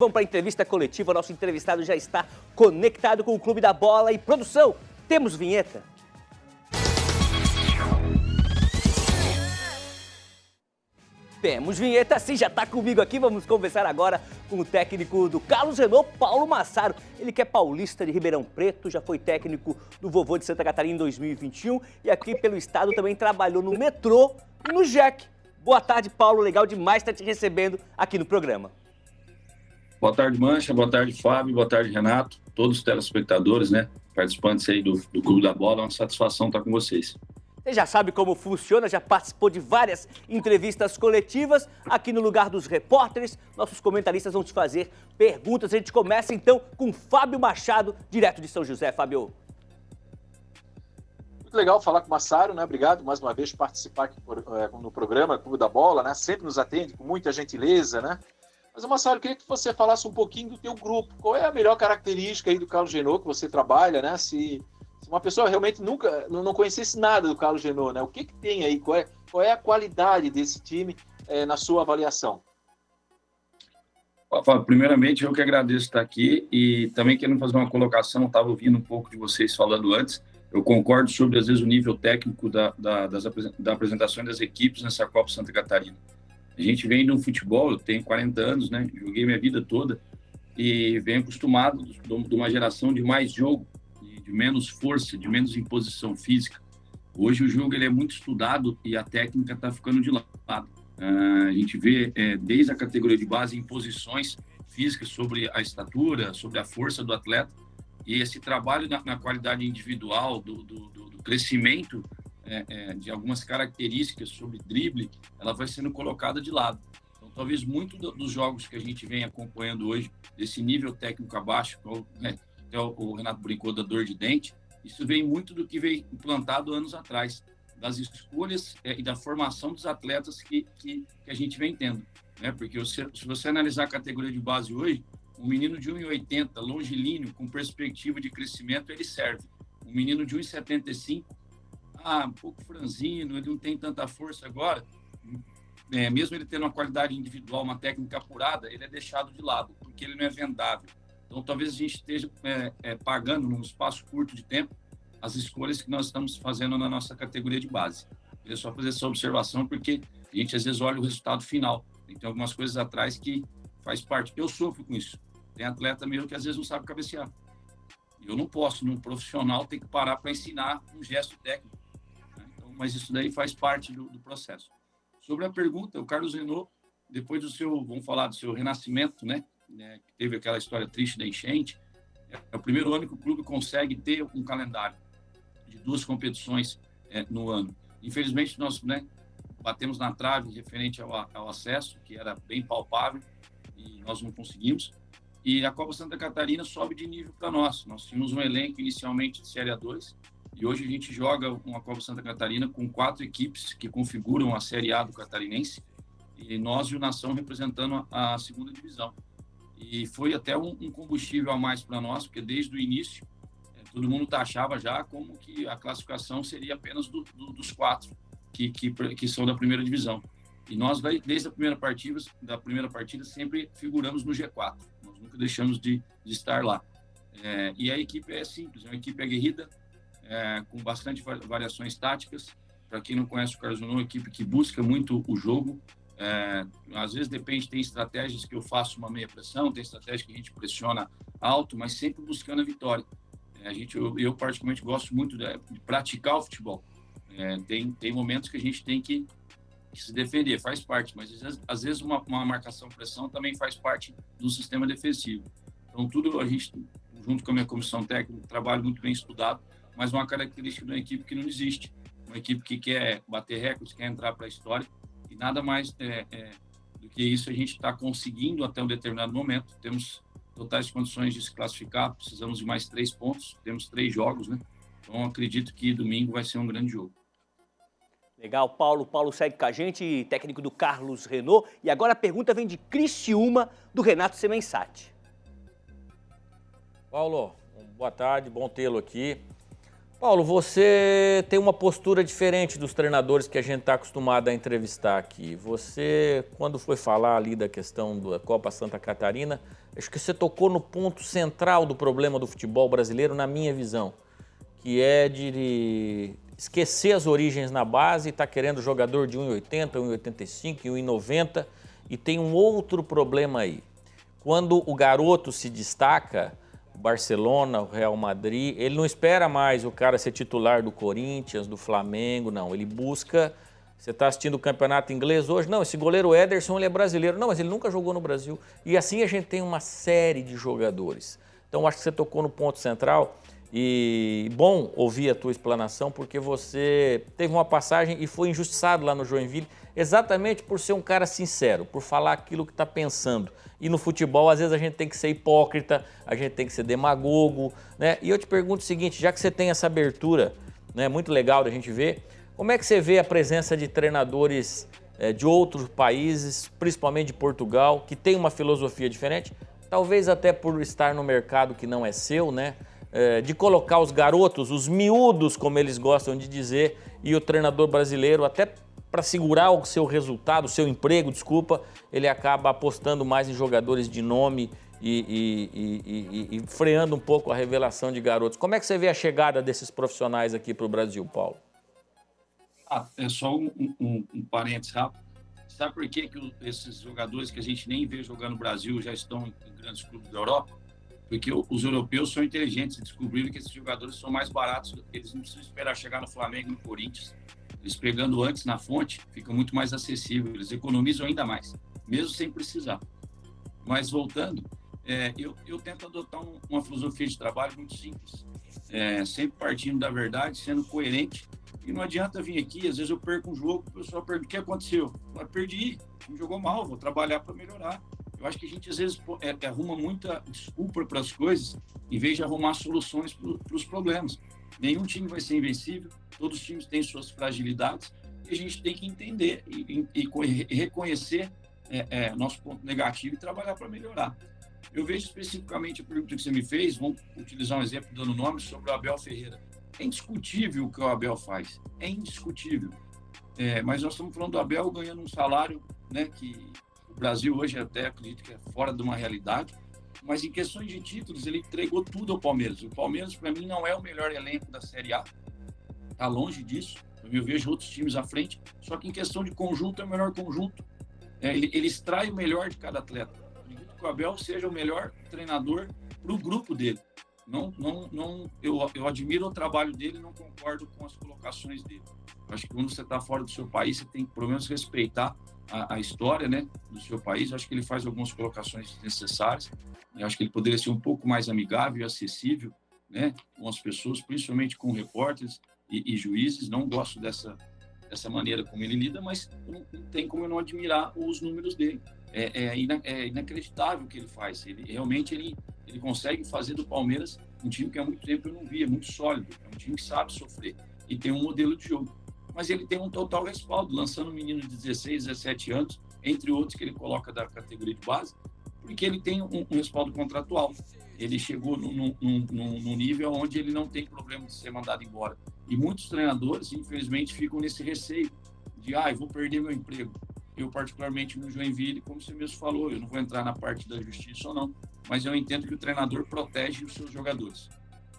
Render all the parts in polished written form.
Vamos para a entrevista coletiva, nosso entrevistado já está conectado com o Clube da Bola. E produção, temos vinheta? Temos vinheta, sim, já está comigo aqui. Vamos conversar agora com o técnico do Carlos Renault, Paulo Massaro. Ele que é paulista de Ribeirão Preto, já foi técnico do Vovô de Santa Catarina em 2021 e aqui pelo estado também trabalhou no metrô e no Jack. Boa tarde, Paulo. Legal demais estar te recebendo aqui no programa. Boa tarde, Mancha. Boa tarde, Fábio. Boa tarde, Renato. Todos os telespectadores, né? Participantes aí do Clube da Bola. É uma satisfação estar com vocês. Você já sabe como funciona, já participou de várias entrevistas coletivas. Aqui no lugar dos repórteres, nossos comentaristas vão te fazer perguntas. A gente começa então com Fábio Machado, direto de São José. Fábio. Muito legal falar com o Massaro, né? Obrigado mais uma vez por participar aqui no programa Clube da Bola, né? Sempre nos atende com muita gentileza, né? Mas, Massaro, eu queria que você falasse um pouquinho do teu grupo. Qual é a melhor característica aí do Carlos Renault que você trabalha, né? Se uma pessoa realmente nunca não conhecesse nada do Carlos Renault, né? O que tem aí? Qual é a qualidade desse time na sua avaliação? Primeiramente, eu que agradeço estar aqui e também querendo fazer uma colocação, estava ouvindo um pouco de vocês falando antes, eu concordo sobre, às vezes, o nível técnico da apresentação das equipes nessa Copa Santa Catarina. A gente vem de um futebol, eu tenho 40 anos, né? Joguei minha vida toda e venho acostumado de uma geração de mais jogo, de menos força, de menos imposição física. Hoje o jogo ele é muito estudado e a técnica está ficando de lado. A gente vê desde a categoria de base imposições físicas sobre a estatura, sobre a força do atleta, e esse trabalho na qualidade individual, do crescimento de algumas características sobre drible, ela vai sendo colocada de lado. Então, talvez muito dos jogos que a gente vem acompanhando hoje, desse nível técnico abaixo, até o Renato brincou da dor de dente, isso vem muito do que veio implantado anos atrás, das escolhas e da formação dos atletas que a gente vem tendo, né? Porque se você analisar a categoria de base hoje, um menino de 1,80, longilíneo, com perspectiva de crescimento, ele serve. Um menino de 1,75, um pouco franzino, ele não tem tanta força agora, mesmo ele tendo uma qualidade individual, uma técnica apurada, ele é deixado de lado, porque ele não é vendável. Então, talvez a gente esteja pagando, num espaço curto de tempo, as escolhas que nós estamos fazendo na nossa categoria de base. Eu queria só fazer essa observação, porque a gente, às vezes, olha o resultado final. Tem algumas coisas atrás que faz parte. Eu sofro com isso. Tem atleta mesmo que, às vezes, não sabe cabecear. Eu não posso, num profissional, ter que parar para ensinar um gesto técnico. Né? Então, mas isso daí faz parte do processo. Sobre a pergunta, o Carlos Renault, depois vamos falar do seu renascimento, né? Que teve aquela história triste da enchente, é o primeiro ano que o clube consegue ter um calendário de 2 competições no ano. Infelizmente, nós batemos na trave referente ao acesso, que era bem palpável, e nós não conseguimos. E a Copa Santa Catarina sobe de nível para nós. Nós tínhamos um elenco inicialmente de Série A2, e hoje a gente joga uma Copa Santa Catarina com 4 equipes que configuram a Série A do Catarinense, e nós e o Nação representando a 2ª divisão. E foi até um combustível a mais para nós, porque desde o início todo mundo taxava já como que a classificação seria apenas dos 4 que são da 1ª divisão. E nós, desde a primeira partida, sempre figuramos no G4. Nós nunca deixamos de estar lá. E a equipe é simples, é uma equipe aguerrida, com bastante variações táticas. Para quem não conhece o Carlos Renault, é uma equipe que busca muito o jogo. Às vezes tem estratégias que eu faço uma meia pressão, tem estratégia que a gente pressiona alto, mas sempre buscando a vitória. Eu particularmente gosto muito de praticar o futebol. Tem momentos que a gente tem que se defender, faz parte, mas às vezes uma marcação pressão também faz parte do sistema defensivo. Então tudo a gente, junto com a minha comissão técnica, trabalho muito bem estudado, mas uma característica de uma equipe que não desiste, uma equipe que quer bater recordes, quer entrar para a história. E nada mais do que isso a gente está conseguindo até um determinado momento. Temos totais condições de se classificar, precisamos de mais 3 pontos, temos 3 jogos, né? Então, acredito que domingo vai ser um grande jogo. Legal, Paulo. Paulo segue com a gente, técnico do Carlos Renault. E agora a pergunta vem de Criciúma, do Renato Semensati. Paulo, boa tarde, bom tê-lo aqui. Paulo, você tem uma postura diferente dos treinadores que a gente está acostumado a entrevistar aqui. Você, quando foi falar ali da questão da Copa Santa Catarina, acho que você tocou no ponto central do problema do futebol brasileiro, na minha visão, que é de esquecer as origens na base e tá querendo jogador de 1,80, 1,85, 1,90, e tem um outro problema aí. Quando o garoto se destaca, o Barcelona, o Real Madrid, ele não espera mais o cara ser titular do Corinthians, do Flamengo, não. Ele busca... Você está assistindo o campeonato inglês hoje? Não, esse goleiro Ederson, ele é brasileiro. Não, mas ele nunca jogou no Brasil. E assim a gente tem uma série de jogadores. Então, acho que você tocou no ponto central. E bom ouvir a tua explanação, porque você teve uma passagem e foi injustiçado lá no Joinville, exatamente por ser um cara sincero, por falar aquilo que está pensando. E no futebol, às vezes, a gente tem que ser hipócrita, a gente tem que ser demagogo, né? E eu te pergunto o seguinte, já que você tem essa abertura, né, muito legal da gente ver, como é que você vê a presença de treinadores de outros países, principalmente de Portugal, que tem uma filosofia diferente, talvez até por estar no mercado que não é seu, né? De colocar os garotos, os miúdos, como eles gostam de dizer, e o treinador brasileiro, até para segurar o seu resultado, o seu emprego, desculpa, ele acaba apostando mais em jogadores de nome e freando um pouco a revelação de garotos. Como é que você vê a chegada desses profissionais aqui para o Brasil, Paulo? É só um parênteses rápido. Sabe por que esses jogadores que a gente nem vê jogando no Brasil já estão em grandes clubes da Europa? Porque os europeus são inteligentes e descobriram que esses jogadores são mais baratos, eles não precisam esperar chegar no Flamengo e no Corinthians. Eles pegando antes na fonte, fica muito mais acessível, eles economizam ainda mais, mesmo sem precisar. Mas voltando, eu tento adotar uma filosofia de trabalho muito simples, sempre partindo da verdade, sendo coerente, e não adianta vir aqui, às vezes eu perco um jogo, o pessoal pergunta o que aconteceu. Eu perdi, me jogou mal, vou trabalhar para melhorar. Eu acho que a gente, às vezes, arruma muita desculpa para as coisas, em vez de arrumar soluções para os problemas. Nenhum time vai ser invencível, todos os times têm suas fragilidades, e a gente tem que entender e reconhecer nosso ponto negativo e trabalhar para melhorar. Eu vejo especificamente a pergunta que você me fez, vamos utilizar um exemplo dando nome, sobre o Abel Ferreira. É indiscutível o que o Abel faz, é indiscutível. Mas nós estamos falando do Abel ganhando um salário, né, que... O Brasil hoje até acredito que é fora de uma realidade, mas em questões de títulos ele entregou tudo ao Palmeiras. O Palmeiras, para mim, não é o melhor elenco da Série A, está longe disso. Eu vejo outros times à frente, só que em questão de conjunto é o melhor conjunto. Ele extrai o melhor de cada atleta. Eu acredito que o Abel seja o melhor treinador para o grupo dele. Eu admiro o trabalho dele e não concordo com as colocações dele. Eu acho que quando você está fora do seu país, você tem que, pelo menos, respeitar a história, né, do seu país. Eu acho que ele faz algumas colocações necessárias. Eu acho que ele poderia ser um pouco mais amigável e acessível, né, com as pessoas, principalmente com repórteres e juízes. Não gosto dessa maneira como ele lida, mas não tem como eu não admirar os números dele. É inacreditável o que ele faz. Ele realmente consegue fazer do Palmeiras um time que há muito tempo eu não via, muito sólido. É um time que sabe sofrer e tem um modelo de jogo. Mas ele tem um total respaldo, lançando um menino de 16, 17 anos, entre outros que ele coloca da categoria de base, porque ele tem um respaldo contratual. Ele chegou num nível onde ele não tem problema de ser mandado embora. E muitos treinadores, infelizmente, ficam nesse receio de, eu vou perder meu emprego. Eu, particularmente, no Joinville, como você mesmo falou, eu não vou entrar na parte da justiça ou não, mas eu entendo que o treinador protege os seus jogadores.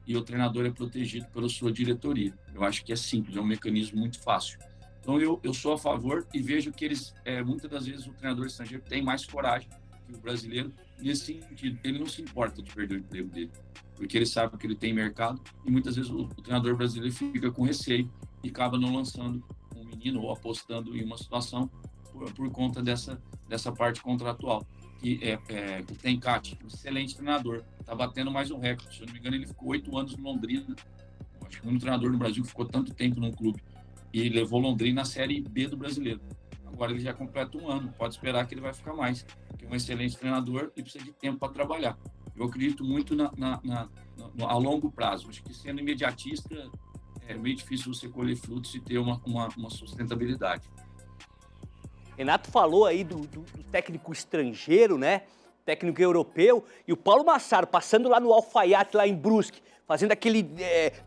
E o treinador é protegido pela sua diretoria. Eu acho que é simples, é um mecanismo muito fácil. Então, eu sou a favor e vejo que eles, muitas das vezes, o treinador estrangeiro tem mais coragem que o brasileiro nesse sentido. Ele não se importa de perder o emprego dele, porque ele sabe que ele tem mercado e muitas vezes o treinador brasileiro fica com receio e acaba não lançando um menino ou apostando em uma situação por conta dessa parte contratual. Que o Tencati, um excelente treinador, está batendo mais um recorde. Se eu não me engano, ele ficou 8 anos no Londrina. Eu acho que um treinador no Brasil que ficou tanto tempo num clube e levou Londrina na Série B do Brasileiro. Agora ele já completa um ano, pode esperar que ele vai ficar mais, porque é um excelente treinador e precisa de tempo para trabalhar. Eu acredito muito a longo prazo. Acho que sendo imediatista é meio difícil você colher frutos e ter uma sustentabilidade. Renato falou aí do técnico estrangeiro, né? técnico europeu, e o Paulo Massaro passando lá no alfaiate, lá em Brusque, fazendo aquele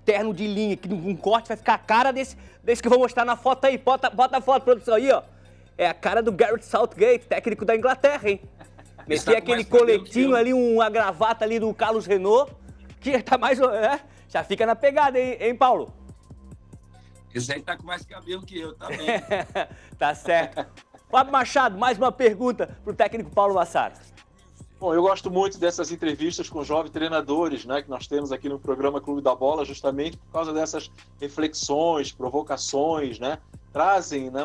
terno de linha, que num corte vai ficar a cara desse que eu vou mostrar na foto aí. Bota a foto, produção, aí, ó. É a cara do Gareth Southgate, técnico da Inglaterra, hein? Meter aquele coletinho ali, uma gravata ali do Carlos Renault, que tá mais... já fica na pegada, hein, Paulo? Esse aí tá com mais cabelo que eu, tá bem. Tá certo. Fábio Machado, mais uma pergunta pro técnico Paulo Massaro. Bom, eu gosto muito dessas entrevistas com jovens treinadores, né, que nós temos aqui no programa Clube da Bola, justamente por causa dessas reflexões, provocações, né, trazem, né,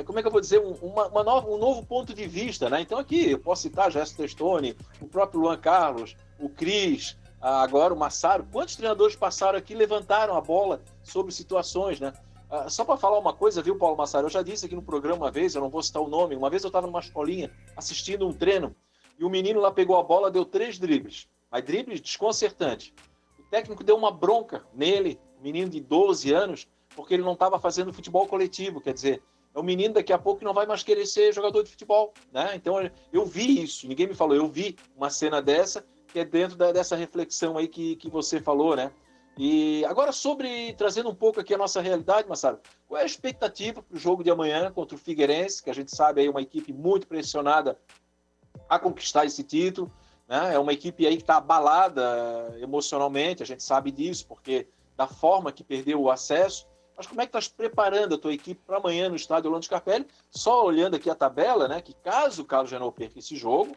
como é que eu vou dizer, um novo ponto de vista, né? Então aqui eu posso citar Gerson Testoni, o próprio Luan Carlos, o Cris, agora o Massaro. Quantos treinadores passaram aqui e levantaram a bola sobre situações, né? Só para falar uma coisa, viu, Paulo Massaro? Eu já disse aqui no programa uma vez, eu não vou citar o nome, uma vez eu estava numa escolinha assistindo um treino e o menino lá pegou a bola, deu 3 dribles, mas dribles desconcertantes. O técnico deu uma bronca nele, um menino de 12 anos, porque ele não estava fazendo futebol coletivo, quer dizer, é um menino daqui a pouco que não vai mais querer ser jogador de futebol, né? Então eu vi isso, ninguém me falou, eu vi uma cena dessa, que é dentro dessa reflexão aí que você falou, né? E agora trazendo um pouco aqui a nossa realidade, Massaro, qual é a expectativa para o jogo de amanhã contra o Figueirense, que a gente sabe aí é uma equipe muito pressionada a conquistar esse título, né? É uma equipe aí que está abalada emocionalmente, a gente sabe disso, porque da forma que perdeu o acesso. Mas como é que estás preparando a tua equipe para amanhã no estádio Orlando Scarpelli? Só olhando aqui a tabela, né? Que caso o Carlos Renault perca esse jogo,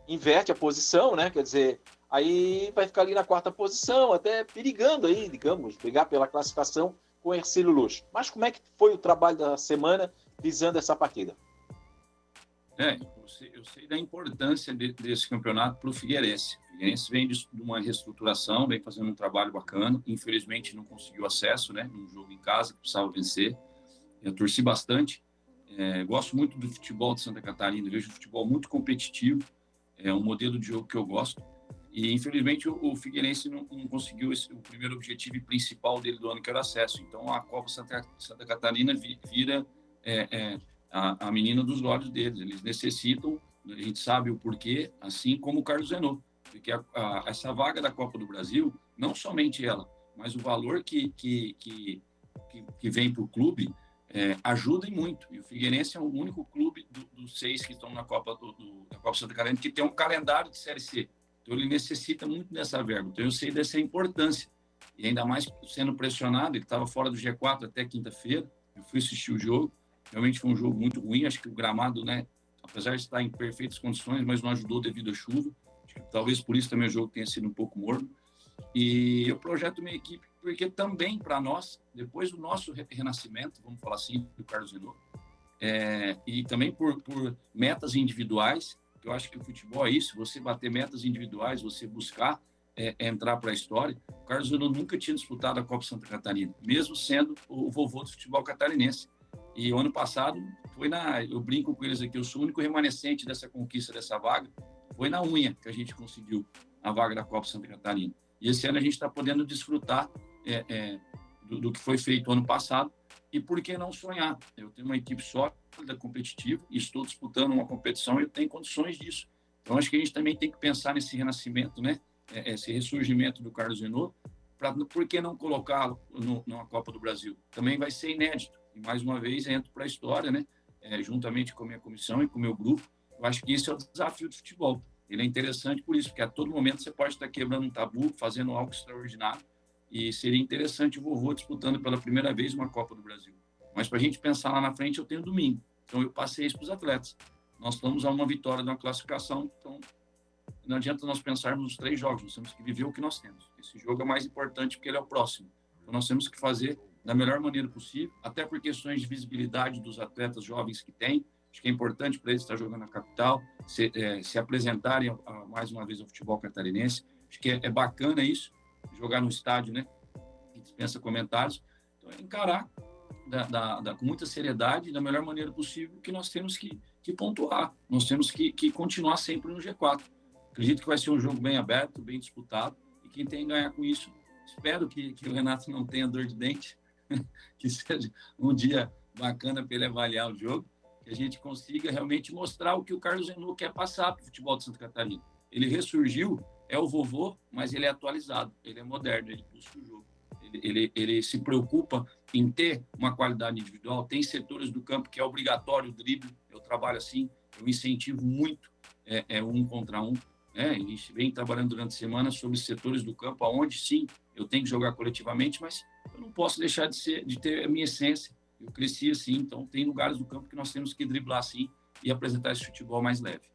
inverte a posição, né? Quer dizer, aí vai ficar ali na 4ª posição, até perigando aí, digamos, brigar pela classificação com o Hercílio Luz. Mas como é que foi o trabalho da semana visando essa partida? Eu sei da importância desse campeonato para o Figueirense. O Figueirense vem de uma reestruturação, vem fazendo um trabalho bacana. Infelizmente não conseguiu acesso, né? Num jogo em casa que precisava vencer. Eu torci bastante. Gosto muito do futebol de Santa Catarina. Vejo um futebol muito competitivo. É um modelo de jogo que eu gosto. E infelizmente o Figueirense não conseguiu o primeiro objetivo e principal dele do ano, que era o acesso. Então a Copa Santa Catarina vira a menina dos olhos deles. Eles necessitam, a gente sabe o porquê, assim como o Carlos Renault, porque essa vaga da Copa do Brasil, não somente ela, mas o valor que vem para o clube ajuda e muito. E o Figueirense é o único clube dos 6 que estão na Copa da Copa Santa Catarina que tem um calendário de Série C. Então ele necessita muito dessa verba. Então eu sei dessa importância. E ainda mais sendo pressionado, ele estava fora do G4 até quinta-feira. Eu fui assistir o jogo. Realmente foi um jogo muito ruim. Acho que o gramado, né, apesar de estar em perfeitas condições, mas não ajudou devido à chuva. Acho que talvez por isso também o jogo tenha sido um pouco morno. E eu projeto minha equipe porque também para nós, depois do nosso renascimento, vamos falar assim, do Carlos Renault, e também por metas individuais, que eu acho que o futebol é isso, você bater metas individuais, você buscar entrar para a história. O Carlos Renault nunca tinha disputado a Copa Santa Catarina, mesmo sendo o vovô do futebol catarinense. E o ano passado, eu brinco com eles aqui, eu sou o único remanescente dessa conquista dessa vaga, foi na unha que a gente conseguiu a vaga da Copa Santa Catarina. E esse ano a gente está podendo desfrutar do que foi feito ano passado, e por que não sonhar? Eu tenho uma equipe sólida, competitiva, e estou disputando uma competição e eu tenho condições disso. Então acho que a gente também tem que pensar nesse renascimento, né? Esse ressurgimento do Carlos Renault, por que não colocá-lo na Copa do Brasil? Também vai ser inédito. E mais uma vez entro para a história, né? Juntamente com a minha comissão e com o meu grupo. Eu acho que esse é o desafio do futebol. Ele é interessante por isso, porque a todo momento você pode estar quebrando um tabu, fazendo algo extraordinário, e seria interessante o vovô disputando pela primeira vez uma Copa do Brasil. Mas para a gente pensar lá na frente, eu tenho domingo. Então eu passei isso para os atletas. Nós estamos a uma vitória de uma classificação, então não adianta nós pensarmos nos 3 jogos, nós temos que viver o que nós temos. Esse jogo é mais importante porque ele é o próximo. Então nós temos que fazer da melhor maneira possível, até por questões de visibilidade dos atletas jovens que tem. Acho que é importante para eles estar jogando na capital, se apresentarem mais uma vez ao futebol catarinense. Acho que é bacana isso, jogar no estádio, né? Que dispensa comentários. Então, encarar com muita seriedade, da melhor maneira possível, que nós temos que pontuar. Nós temos que continuar sempre no G4. Acredito que vai ser um jogo bem aberto, bem disputado, e quem tem a ganhar com isso, espero que o Renato não tenha dor de dente, que seja um dia bacana para ele avaliar o jogo. que a gente consiga realmente mostrar o que o Carlos Renault quer passar para o futebol de Santa Catarina. Ele ressurgiu, é o vovô, mas ele é atualizado, ele é moderno, ele busca o jogo. Ele se preocupa em ter uma qualidade individual, tem setores do campo que é obrigatório o drible, eu trabalho assim, eu incentivo muito 1 contra 1, né? A gente vem trabalhando durante a semana sobre setores do campo, onde sim, eu tenho que jogar coletivamente, mas eu não posso deixar de ter a minha essência. Eu cresci assim, então tem lugares do campo que nós temos que driblar assim e apresentar esse futebol mais leve.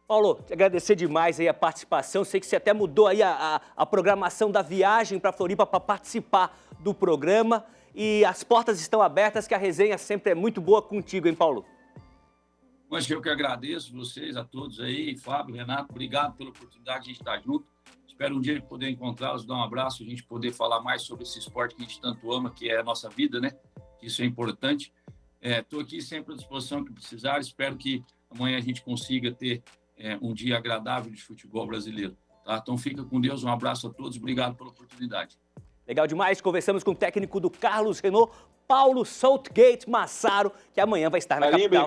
Paulo, te agradecer demais aí a participação. Sei que você até mudou aí a programação da viagem para Floripa para participar do programa. E as portas estão abertas, que a resenha sempre é muito boa contigo, hein, Paulo? Mas eu que agradeço vocês, a todos aí, Fábio, Renato, obrigado pela oportunidade de a gente estar junto. Espero um dia poder encontrá-los, dar um abraço, a gente poder falar mais sobre esse esporte que a gente tanto ama, que é a nossa vida, né? Isso é importante. Estou aqui sempre à disposição que precisar. Espero que amanhã a gente consiga ter um dia agradável de futebol brasileiro. Tá? Então fica com Deus, um abraço a todos, obrigado pela oportunidade. Legal demais, conversamos com o técnico do Carlos Renault, Paulo Southgate Massaro, que amanhã vai estar na capital